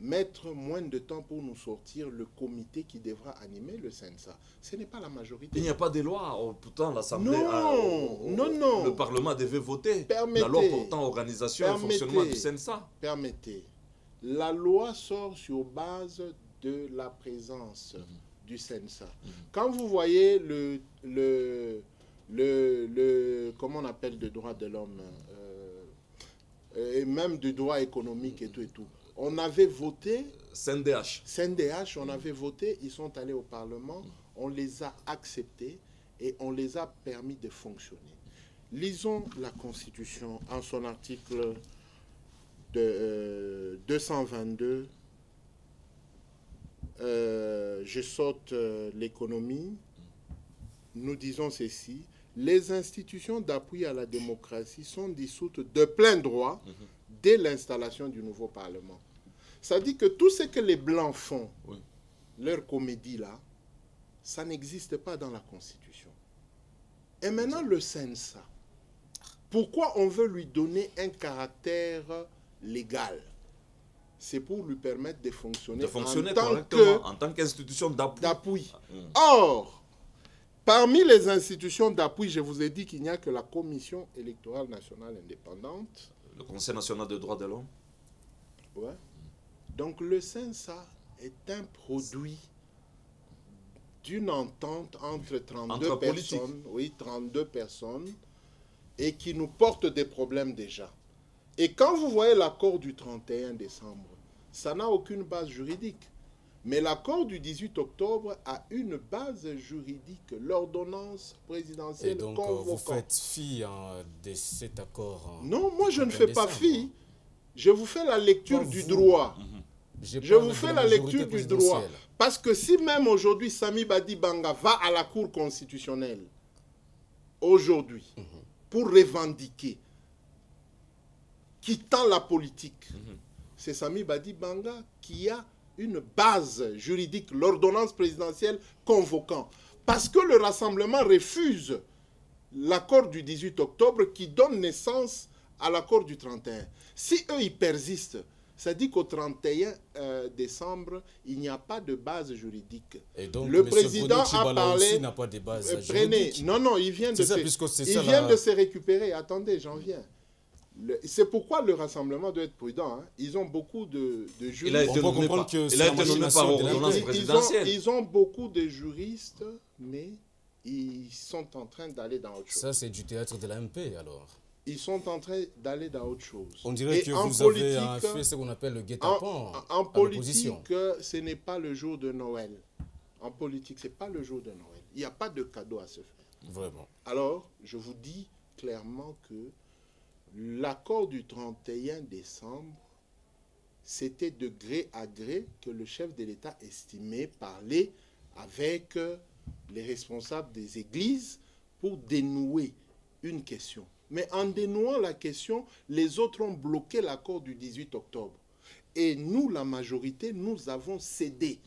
mettre moins de temps pour nous sortir le comité qui devra animer le CNSA. Ce n'est pas la majorité. Il n'y a pas de loi. Pourtant, l'Assemblée... Non. Le Parlement devait voter la loi portant organisation et fonctionnement du CNSA. Permettez. La loi sort sur base de la présence du CNSA. Quand vous voyez comment on appelle le droit de l'homme et même du droit économique et tout, on avait voté, CNDH, on avait voté, ils sont allés au Parlement, on les a acceptés et on les a permis de fonctionner. Lisons la Constitution en son article 222. Je saute l'économie. Nous disons ceci. Les institutions d'appui à la démocratie sont dissoutes de plein droit dès l'installation du nouveau Parlement. Ça dit que tout ce que les Blancs font, leur comédie là, ça n'existe pas dans la Constitution. Et maintenant, le CNSA, pourquoi on veut lui donner un caractère légal? C'est pour lui permettre de fonctionner correctement en tant qu'institution d'appui. Or, parmi les institutions d'appui, je vous ai dit qu'il n'y a que la Commission électorale nationale indépendante. Le Conseil national des droits de l'homme. Ouais. Donc le CNSA est un produit d'une entente entre 32 personnes, 32 personnes, et qui nous porte des problèmes déjà. Et quand vous voyez l'accord du 31 décembre, ça n'a aucune base juridique. Mais l'accord du 18 octobre a une base juridique, l'ordonnance présidentielle convoquant. Et donc vous faites fi de cet accord? Non, moi je ne fais pas fi. Je vous fais la lecture du droit. Je vous fais la lecture du droit. Parce que si même aujourd'hui Sami Badi Banga va à la Cour constitutionnelle, aujourd'hui, pour revendiquer, quittant la politique, c'est Sami Badi Banga qui a une base juridique, l'ordonnance présidentielle convoquant. Parce que le rassemblement refuse l'accord du 18 octobre qui donne naissance à l'accord du 31. Si eux, ils persistent, ça dit qu'au 31 décembre, il n'y a pas de base juridique. Et donc, le président a parlé... n'a pas de base juridique. Non, il vient de se récupérer. Attendez, j'en viens. C'est pourquoi le rassemblement doit être prudent. Hein. Ils ont beaucoup de juristes. Il a été nommé par ordonnance présidentielle. Ils ont beaucoup de juristes, mais ils sont en train d'aller dans autre chose. Ça, c'est du théâtre de la MP, alors. Ils sont en train d'aller dans autre chose. On dirait que vous avez fait ce qu'on appelle le guet-apens. En politique, ce n'est pas le jour de Noël. En politique, ce n'est pas le jour de Noël. Il n'y a pas de cadeau à se faire. Vraiment. Alors, je vous dis clairement que l'accord du 31 décembre, c'était de gré à gré que le chef de l'État estimait parler avec les responsables des églises pour dénouer une question. Mais en dénouant la question, les autres ont bloqué l'accord du 18 octobre. Et nous, la majorité, nous avons cédé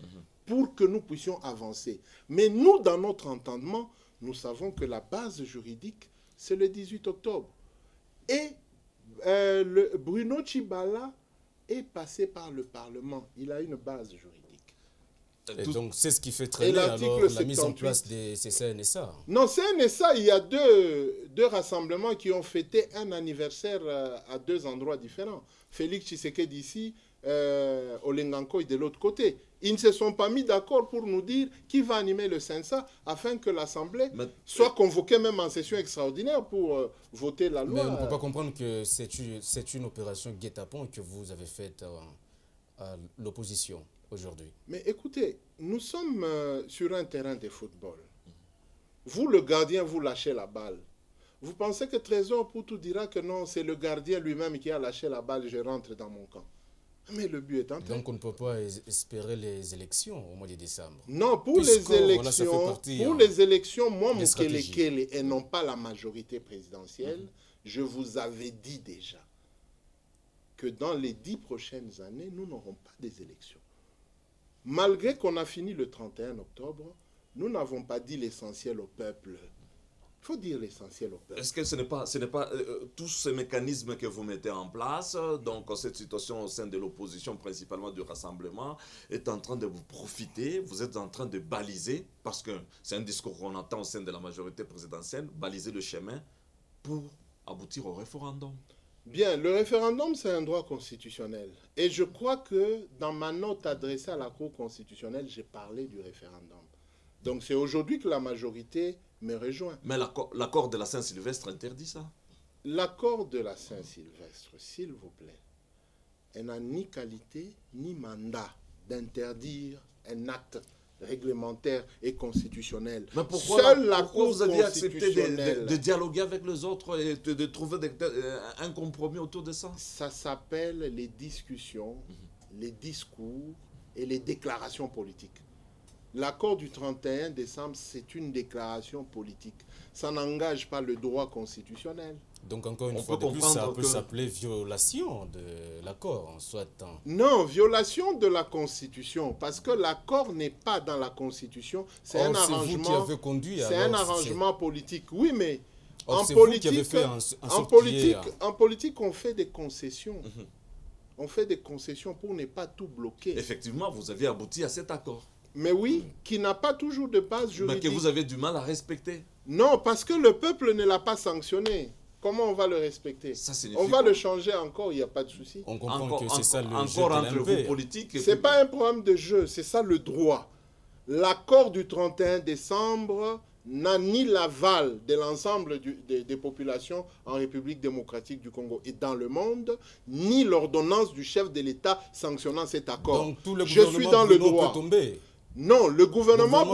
pour que nous puissions avancer. Mais nous, dans notre entendement, nous savons que la base juridique, c'est le 18 octobre. Et Bruno Tshibala est passé par le Parlement. Il a une base juridique. Et donc, c'est ce qui fait traîner alors la mise en place de ces CNSA. Non, CNSA, il y a deux rassemblements qui ont fêté un anniversaire à deux endroits différents. Félix Tshisekedi ici, Olengankoy de l'autre côté. Ils ne se sont pas mis d'accord pour nous dire qui va animer le CNSA afin que l'Assemblée soit convoquée même en session extraordinaire pour voter la loi. Mais on ne peut pas comprendre que c'est une opération guet-apens que vous avez faite à l'opposition aujourd'hui. Mais écoutez, nous sommes sur un terrain de football. Vous, le gardien, vous lâchez la balle. Vous pensez que Trésor Poutou dira que non, c'est le gardien lui-même qui a lâché la balle, je rentre dans mon camp. Mais le but est en train. Donc on ne peut pas espérer les élections au mois de décembre. Non, pour les élections, les élections, moi, Moukelekele, et non pas la majorité présidentielle, je vous avais dit déjà que dans les 10 prochaines années, nous n'aurons pas des élections. Malgré qu'on a fini le 31 octobre, nous n'avons pas dit l'essentiel au peuple. Il faut dire l'essentiel au peuple. Est-ce que ce n'est pas tous ces mécanismes que vous mettez en place, donc cette situation au sein de l'opposition, principalement du rassemblement, est en train de vous profiter, vous êtes en train de baliser, parce que c'est un discours qu'on entend au sein de la majorité présidentielle, baliser le chemin pour aboutir au référendum? Bien, le référendum, c'est un droit constitutionnel. Et je crois que dans ma note adressée à la Cour constitutionnelle, j'ai parlé du référendum. Donc c'est aujourd'hui que la majorité me rejoint. Mais l'accord de la Saint-Sylvestre interdit ça? L'accord de la Saint-Sylvestre, s'il vous plaît, n'a ni qualité ni mandat d'interdire un acte réglementaire et constitutionnel. Mais pourquoi vous aviez accepté de dialoguer avec les autres et de trouver un compromis autour de ça? Ça s'appelle les discussions, les discours et les déclarations politiques. L'accord du 31 décembre, c'est une déclaration politique. Ça n'engage pas le droit constitutionnel. Donc encore une fois de plus, ça peut s'appeler violation de l'accord en soit temps. Non, violation de la Constitution, parce que l'accord n'est pas dans la Constitution. C'est un arrangement. Vous qui avez conduit. C'est un arrangement politique. Oui, mais en politique, on fait des concessions. On fait des concessions pour ne pas tout bloquer. Effectivement, vous avez abouti à cet accord. Mais oui, qui n'a pas toujours de base juridique. Mais que vous avez du mal à respecter. Non, parce que le peuple ne l'a pas sanctionné. Comment on va le respecter? On va le changer encore, il n'y a pas de souci. On comprend que c'est ça le jeu encore entre vous politiques. Ce n'est pas un problème de jeu, c'est ça le droit. L'accord du 31 décembre n'a ni l'aval de l'ensemble des populations en République démocratique du Congo et dans le monde, ni l'ordonnance du chef de l'État sanctionnant cet accord. Donc tout le Je suis dans le droit. Peut tomber. Non, le gouvernement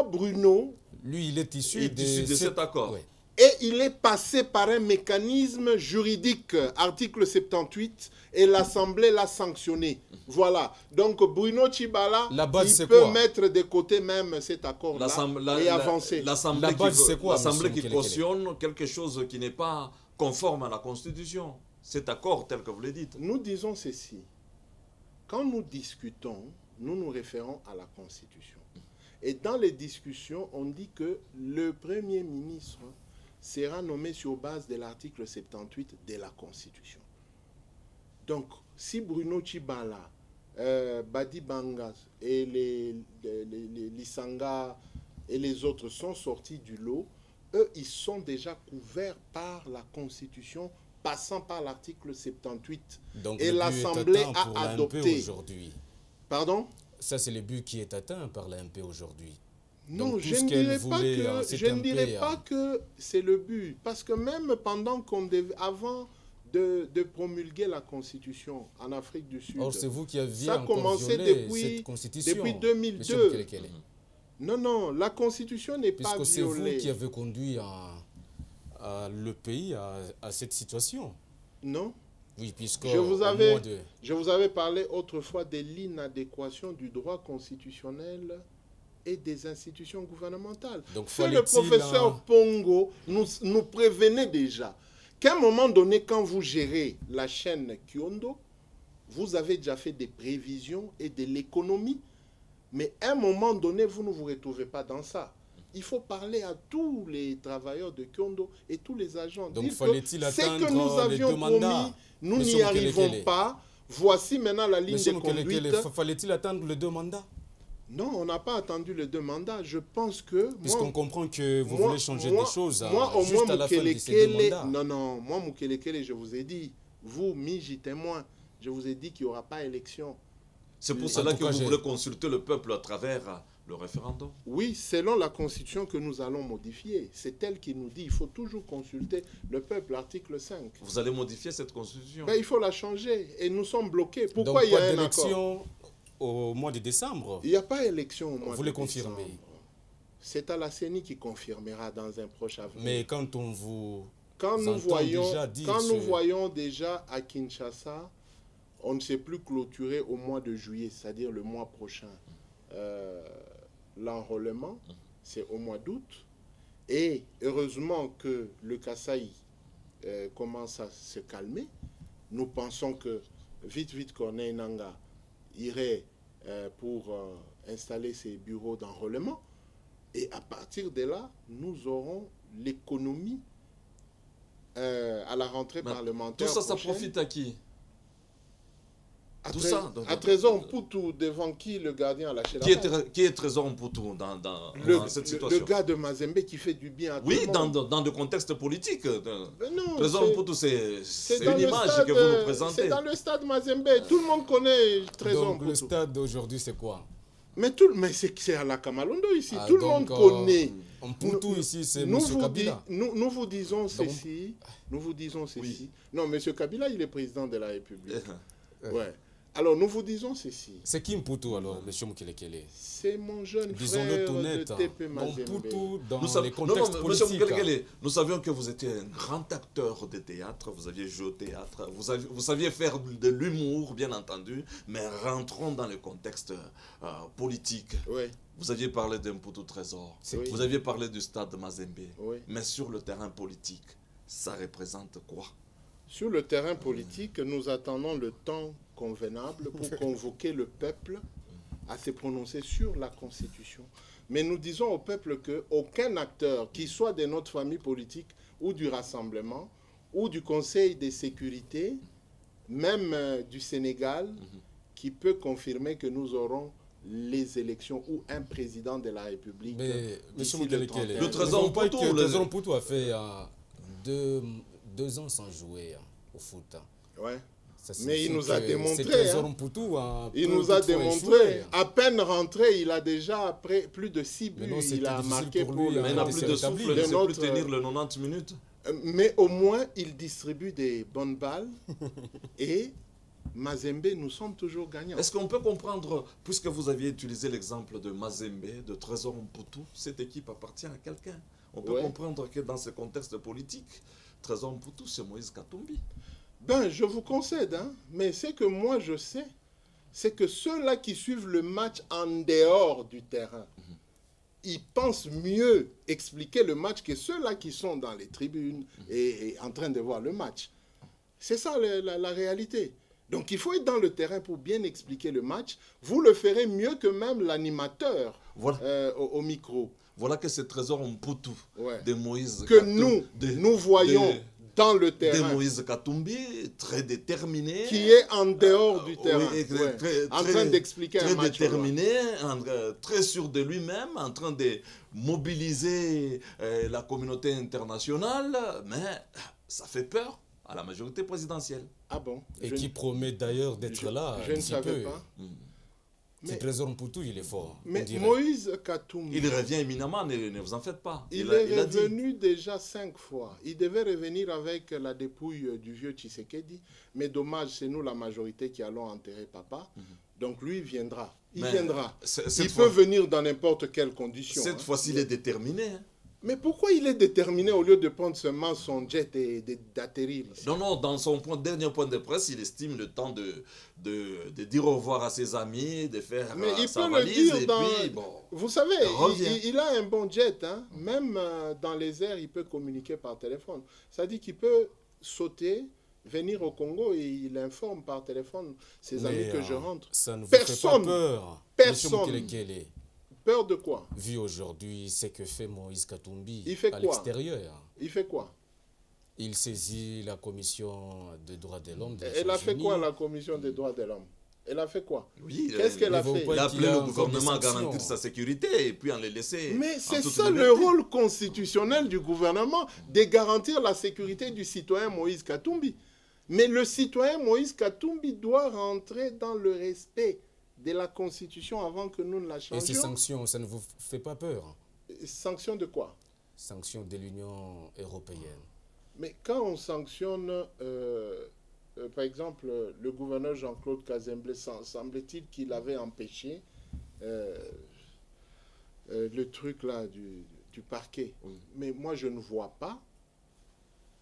Bruno, lui, il est issu de cet accord. Ouais. Et il est passé par un mécanisme juridique, article 78, et l'Assemblée l'a sanctionné. Voilà. Donc Bruno Tshibala, il peut mettre de côté même cet accord-là et avancer. L'Assemblée qui cautionne quelque chose qui n'est pas conforme à la Constitution. Cet accord, tel que vous le dites. Nous disons ceci. Quand nous discutons, nous nous référons à la Constitution. Et dans les discussions, on dit que le Premier ministre sera nommé sur base de l'article 78 de la Constitution. Donc, si Bruno Tshibala, Badi Bangas et les Lissanga et les autres sont sortis du lot, eux, ils sont déjà couverts par la Constitution, passant par l'article 78. Donc, et l'Assemblée a adopté. Pardon? Ça, c'est le but qui est atteint par l'AMP aujourd'hui. Non, donc, je ne dirais pas que c'est le but. Parce que même pendant avant de promulguer la Constitution en Afrique du Sud, c'est vous qui aviez ça a commencé depuis 2002. Non, non, la Constitution n'est pas violée. C'est vous qui avez conduit le pays à cette situation. Non. Oui, puisque je vous avais parlé autrefois de l'inadéquation du droit constitutionnel et des institutions gouvernementales. Donc, le professeur Pongo nous prévenait déjà qu'à un moment donné, quand vous gérez la chaîne Kyondo, vous avez déjà fait des prévisions et de l'économie, mais à un moment donné, vous ne vous retrouvez pas dans ça. Il faut parler à tous les travailleurs de Kyondo et tous les agents. Donc, fallait-il attendre que nous avions promis, nous n'y arrivons pas. Voici maintenant la ligne de conduite. Fallait-il attendre les 2 mandats? Non, on n'a pas attendu les 2 mandats. Je pense que... Puisqu'on comprend que vous voulez changer des choses juste à la fin de ces 2 mandats. Non, moi, Mukelekele, je vous ai dit, vous, Miji, témoin, je vous ai dit qu'il n'y aura pas élection. C'est pour cela que vous voulez consulter le peuple à travers le référendum? Oui, selon la Constitution que nous allons modifier. C'est elle qui nous dit qu'il faut toujours consulter le peuple, article 5. Vous allez modifier cette Constitution? Ben, il faut la changer et nous sommes bloqués. Pourquoi il y a un accord au mois de décembre? Il n'y a pas d'élection au mois de décembre. Vous le confirmez? C'est à la CENI qui confirmera dans un proche avenir. Mais quand on vous... Quand nous voyons déjà à Kinshasa, on ne s'est plus clôturer au mois de juillet, c'est-à-dire le mois prochain. L'enrôlement, c'est au mois d'août. Et heureusement que le Kasaï commence à se calmer. Nous pensons que vite, Corneille Nangaa irait pour installer ses bureaux d'enrôlement. Et à partir de là, nous aurons l'économie à la rentrée parlementaire. Tout ça, ça profite à qui? À Trésor Mputu, devant qui le gardien a lâché la balle. Qui est Trésor Mputu dans cette situation? Le gars de Mazembe qui fait du bien à tout le monde. Oui, dans le contexte politique. Non, Trésor Mputu, c'est une image que vous nous présentez. C'est dans le stade Mazembe. Tout le monde connaît Trésor Mputu. Donc le stade d'aujourd'hui, c'est quoi? Mais c'est à la Kamalondo ici. Tout le monde connaît. Mputu ici, c'est M. Kabila. Nous vous disons ceci. Oui. Non, M. Kabila, il est président de la République. Ouais. Alors, nous vous disons ceci. C'est qui Mputu alors, M. Mukelekele? C'est mon jeune frère de TP Mazembe. Mputu, dans les contextes politiques. Nous savions que vous étiez un grand acteur de théâtre, vous aviez joué au théâtre, vous saviez faire de l'humour, bien entendu, mais rentrons dans le contexte politique. Oui. Vous aviez parlé d'un Mputu Trésor, vous aviez parlé du stade Mazembe, mais sur le terrain politique, ça représente quoi? Sur le terrain politique, nous attendons le temps convenable pour convoquer le peuple à se prononcer sur la Constitution. Mais nous disons au peuple qu'aucun acteur, qui soit de notre famille politique ou du Rassemblement ou du Conseil de sécurité, même du Sénégal, qui peut confirmer que nous aurons les élections ou un président de la République. Mais M. Mukelekele, le Trésor Mputu a fait 2 ans sans jouer au foot. Ouais. Mais il nous a démontré. Il nous a démontré. À peine rentré, il a déjà plus de 6 buts. Il a marqué pour lui. Mais il n'a plus de souffle, il ne sait plus tenir le 90 minutes. Mais au moins, il distribue des bonnes balles. Et Mazembe, nous sommes toujours gagnants. Est-ce qu'on peut comprendre, puisque vous aviez utilisé l'exemple de Mazembe, de Trésor Mputu, cette équipe appartient à quelqu'un? On peut comprendre que dans ce contexte politique, Trésor Mputu, c'est Moïse Katumbi. Ben, je vous concède, hein, mais ce que moi je sais, c'est que ceux-là qui suivent le match en dehors du terrain, ils pensent mieux expliquer le match que ceux-là qui sont dans les tribunes et en train de voir le match. C'est ça la réalité. Donc il faut être dans le terrain pour bien expliquer le match. Vous le ferez mieux que même l'animateur au micro. Voilà que c'est Trésor Mputu de Moïse que nous voyons dans le terrain. De Moïse Katumbi, très déterminé. Qui est en dehors du terrain. En train d'expliquer un match. Très déterminé, très sûr de lui-même, en train de mobiliser la communauté internationale. Mais ça fait peur à la majorité présidentielle. Ah bon? Et qui promet d'ailleurs d'être là. Je ne savais pas. C'est Trésor Mputu, il est fort. Mais Moïse Katumbi... Il revient éminemment, ne vous en faites pas. Il est revenu déjà 5 fois. Il devait revenir avec la dépouille du vieux Tshisekedi. Mais dommage, c'est nous la majorité qui allons enterrer papa. Donc lui, il viendra. Il viendra. Il peut venir dans n'importe quelle condition. Cette fois-ci, il est déterminé. Mais pourquoi il est déterminé au lieu de prendre seulement son jet et d'atterrir ici? Non, non, dans son dernier point de presse, il estime le temps de dire au revoir à ses amis, de faire mais il sa peut valise, le dire puis bon... Vous savez, il a un bon jet, hein? Même dans les airs, il peut communiquer par téléphone. Ça dit qu'il peut sauter, venir au Congo et il informe par téléphone ses amis que je rentre. Ça ne vous fait pas peur? Personne. Peur de quoi? Vu aujourd'hui ce que fait Moïse Katumbi à l'extérieur. Il fait quoi? Il saisit la commission des droits de l'homme. Elle a fait quoi, la commission des droits de l'homme? Elle a fait quoi? Oui, qu'est-ce qu'elle a fait? Il a appelé le gouvernement à garantir sa sécurité et puis on les laissait. Mais c'est ça le rôle constitutionnel du gouvernement, de garantir la sécurité du citoyen Moïse Katumbi. Mais le citoyen Moïse Katumbi doit rentrer dans le respect de la Constitution avant que nous ne la changions. Et ces sanctions, ça ne vous fait pas peur? Sanctions de quoi? Sanctions de l'Union européenne. Mais quand on sanctionne, par exemple, le gouverneur Jean-Claude Kazembe, semble-t-il qu'il avait empêché le truc là du parquet. Oui. Mais moi, je ne vois pas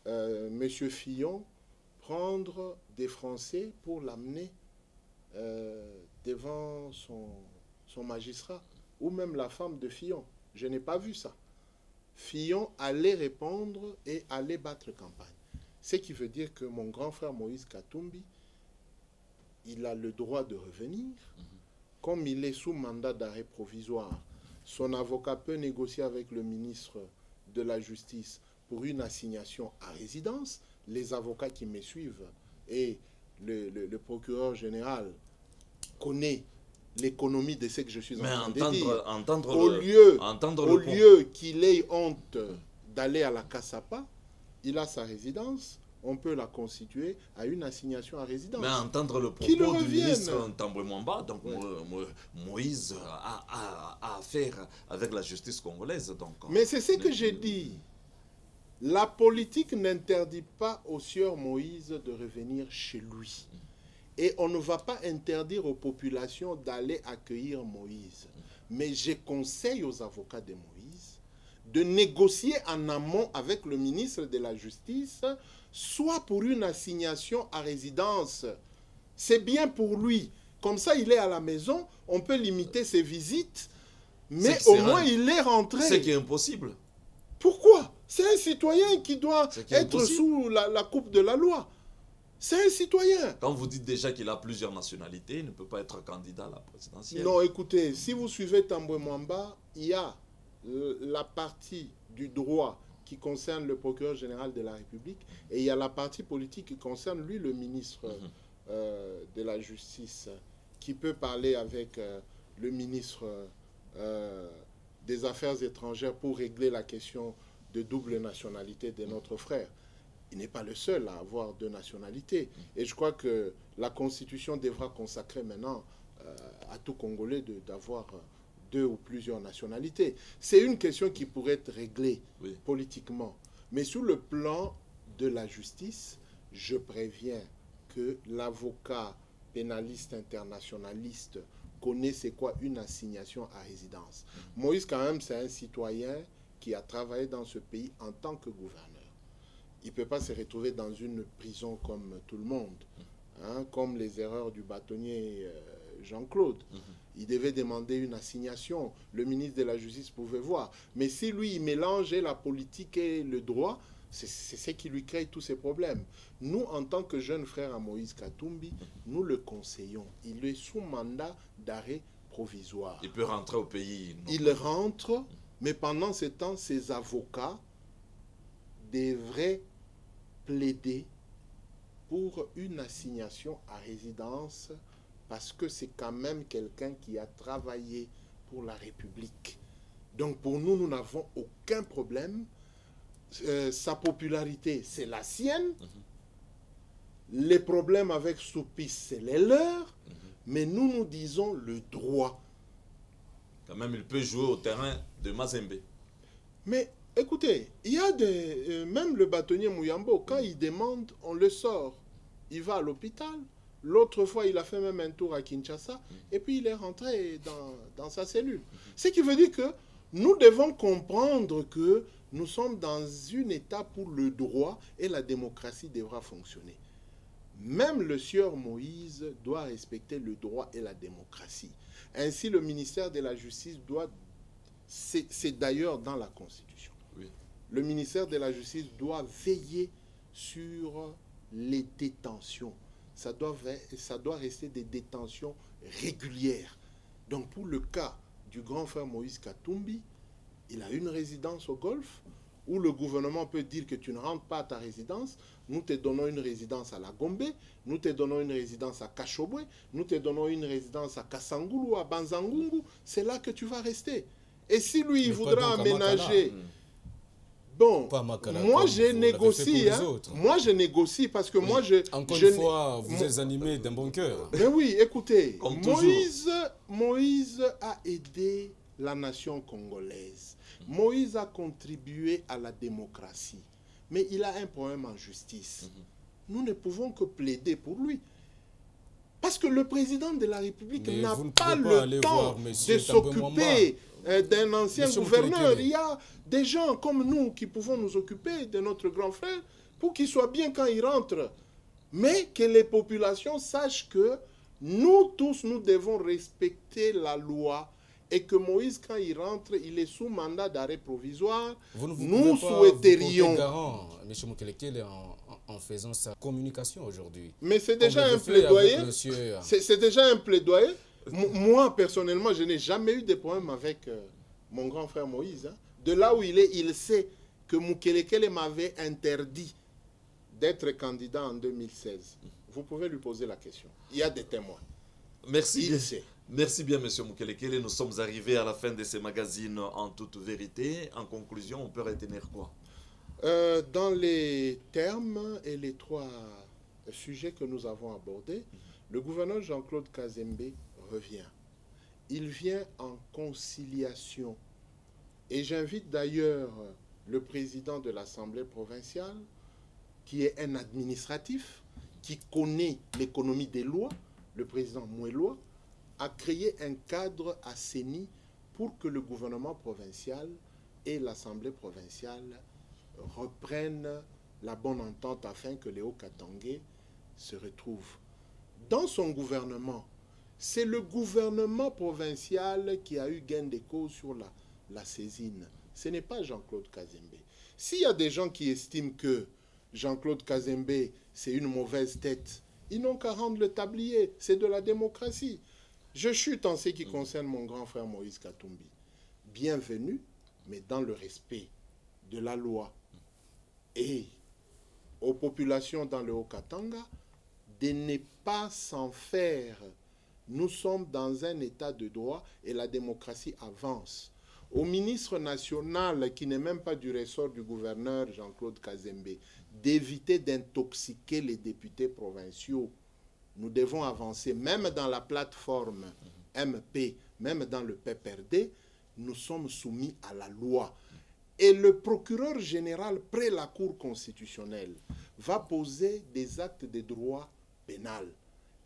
M. Fillon prendre des Français pour l'amener devant son magistrat, ou même la femme de Fillon. Je n'ai pas vu ça. Fillon allait répondre et allait battre campagne. Ce qui veut dire que mon grand frère Moïse Katumbi, il a le droit de revenir. Comme il est sous mandat d'arrêt provisoire, son avocat peut négocier avec le ministre de la Justice pour une assignation à résidence. Les avocats qui me suivent et le procureur général connaît l'économie de ce que je suis en train de dire. Au lieu qu'il ait honte d'aller à la Kassapa, il a sa résidence, on peut la constituer à une assignation à résidence. Mais entendre le propos du ministre Tambwe Mwamba, donc ouais. Moïse a affaire avec la justice congolaise. Donc, mais c'est ce que j'ai dit. La politique n'interdit pas au sieur Moïse de revenir chez lui. Et on ne va pas interdire aux populations d'aller accueillir Moïse. Mais je conseille aux avocats de Moïse de négocier en amont avec le ministre de la Justice, soit pour une assignation à résidence. C'est bien pour lui. Comme ça, il est à la maison, on peut limiter ses visites, mais au moins il est rentré. C'est qui est impossible. Pourquoi? C'est un citoyen qui doit être sous la coupe de la loi. C'est un citoyen. Quand vous dites déjà qu'il a plusieurs nationalités, il ne peut pas être candidat à la présidentielle. Non, écoutez, si vous suivez Tambwe Mwamba, il y a la partie du droit qui concerne le procureur général de la République et il y a la partie politique qui concerne lui, le ministre de la Justice, qui peut parler avec le ministre des Affaires étrangères pour régler la question de double nationalité de notre frère. Il n'est pas le seul à avoir deux nationalités. Et je crois que la Constitution devra consacrer maintenant à tout Congolais d'avoir deux ou plusieurs nationalités. C'est une question qui pourrait être réglée politiquement. Mais sur le plan de la justice, je préviens que l'avocat pénaliste internationaliste connaît c'est quoi une assignation à résidence. Moïse, quand même, c'est un citoyen qui a travaillé dans ce pays en tant que gouverneur. Il ne peut pas se retrouver dans une prison comme tout le monde, hein, comme les erreurs du bâtonnier Jean-Claude. Il devait demander une assignation. Le ministre de la Justice pouvait voir. Mais si lui, il mélangeait la politique et le droit, c'est ce qui lui crée tous ces problèmes. Nous, en tant que jeunes frères à Moïse Katumbi, nous le conseillons. Il est sous mandat d'arrêt provisoire. Il peut rentrer au pays. Non. Il rentre, mais pendant ce temps, ses avocats devraient plaider pour une assignation à résidence parce que c'est quand même quelqu'un qui a travaillé pour la République. Donc pour nous, nous n'avons aucun problème. Sa popularité, c'est la sienne. Les problèmes avec Soupis, c'est les leurs. Mais nous, nous disons le droit. Quand même, il peut jouer au terrain de Mazembe. Mais écoutez, il y a même le bâtonnier Mouyambo, quand il demande, on le sort. Il va à l'hôpital. L'autre fois, il a fait même un tour à Kinshasa. Et puis, il est rentré dans sa cellule. Ce qui veut dire que Nous devons comprendre que nous sommes dans une étape où le droit et la démocratie devra fonctionner. Même le sieur Moïse doit respecter le droit et la démocratie. Ainsi, le ministère de la Justice doit... C'est d'ailleurs dans la Constitution. Oui. Le ministère de la Justice doit veiller sur les détentions. Ça doit rester des détentions régulières. Donc, pour le cas du grand frère Moïse Katumbi, il a une résidence au Golfe, où le gouvernement peut dire que tu ne rentres pas à ta résidence, nous te donnons une résidence à la Gombe, nous te donnons une résidence à Kashobwe, nous te donnons une résidence à Kasangulu ou à Banzangungu, c'est là que tu vas rester. Et si lui, il voudra aménager... Bon, moi je négocie, hein. Moi je négocie parce que moi je... Encore une fois, vous êtes animé d'un bon cœur. Mais oui, écoutez, Moïse a aidé la nation congolaise. Moïse a contribué à la démocratie. Mais il a un problème en justice. Nous ne pouvons que plaider pour lui. Parce que le président de la République n'a pas le temps de s'occuper d'un ancien gouverneur. Il y a des gens comme nous qui pouvons nous occuper de notre grand frère pour qu'il soit bien quand il rentre. Mais que les populations sachent que nous tous, nous devons respecter la loi et que Moïse, quand il rentre, il est sous mandat d'arrêt provisoire. Nous souhaiterions... M. Mukelekele, en faisant sa communication aujourd'hui. Mais c'est déjà un plaidoyer. C'est déjà un plaidoyer. Moi, personnellement, je n'ai jamais eu de problème avec mon grand frère Moïse. Hein. De là où il est, il sait que Mukelekele m'avait interdit d'être candidat en 2016. Vous pouvez lui poser la question. Il y a des témoins. Merci. Il sait. Merci bien, M. Mukelekele. Nous sommes arrivés à la fin de ces magazines en toute vérité. En conclusion, on peut retenir quoi? Dans les termes et les trois sujets que nous avons abordés, le gouverneur Jean-Claude Kazembe revient. Il vient en conciliation. Et j'invite d'ailleurs le président de l'Assemblée provinciale, qui est un administratif, qui connaît l'économie des lois, le président Moueloa, à créer un cadre assaini pour que le gouvernement provincial et l'Assemblée provinciale reprennent la bonne entente afin que Léo Katangé se retrouve. Dans son gouvernement, c'est le gouvernement provincial qui a eu gain de cause sur la saisine. Ce n'est pas Jean-Claude Kazembe. S'il y a des gens qui estiment que Jean-Claude Kazembe, c'est une mauvaise tête, ils n'ont qu'à rendre le tablier. C'est de la démocratie. Je chute en ce qui concerne mon grand frère Moïse Katumbi. Bienvenue, mais dans le respect de la loi. Et aux populations dans le Haut-Katanga, de ne pas s'en faire. Nous sommes dans un état de droit et la démocratie avance. Au ministre national, qui n'est même pas du ressort du gouverneur Jean-Claude Kazembe, d'éviter d'intoxiquer les députés provinciaux. Nous devons avancer, même dans la plateforme MP, même dans le PPRD, nous sommes soumis à la loi. Et le procureur général, près la Cour constitutionnelle, va poser des actes de droit pénal.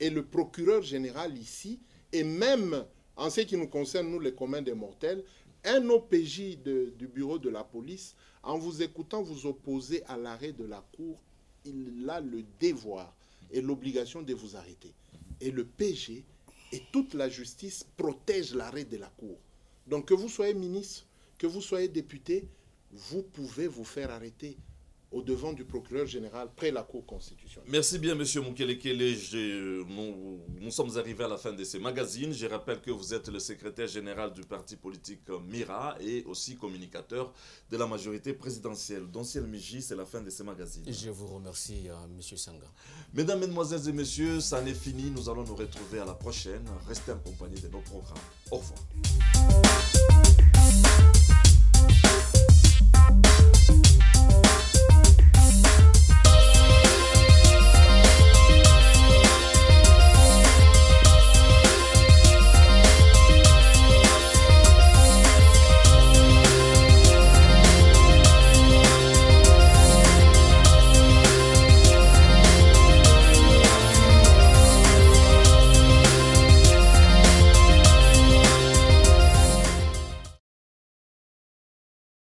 Et le procureur général ici, et même en ce qui nous concerne, nous les communs des mortels, un OPJ du bureau de la police, en vous écoutant vous opposer à l'arrêt de la Cour, il a le devoir et l'obligation de vous arrêter. Et le PG et toute la justice protègent l'arrêt de la Cour. Donc que vous soyez ministre, que vous soyez député, vous pouvez vous faire arrêter au devant du procureur général près la Cour constitutionnelle. Merci bien, M. Mukelekele. Nous sommes arrivés à la fin de ces magazines. Je rappelle que vous êtes le secrétaire général du parti politique MIRA et aussi communicateur de la majorité présidentielle. Donciel Miji, c'est la fin de ces magazines. Je vous remercie, M. Sanga. Mesdames, Mesdemoiselles et Messieurs, ça n'est fini. Nous allons nous retrouver à la prochaine. Restez en compagnie de nos programmes. Au revoir.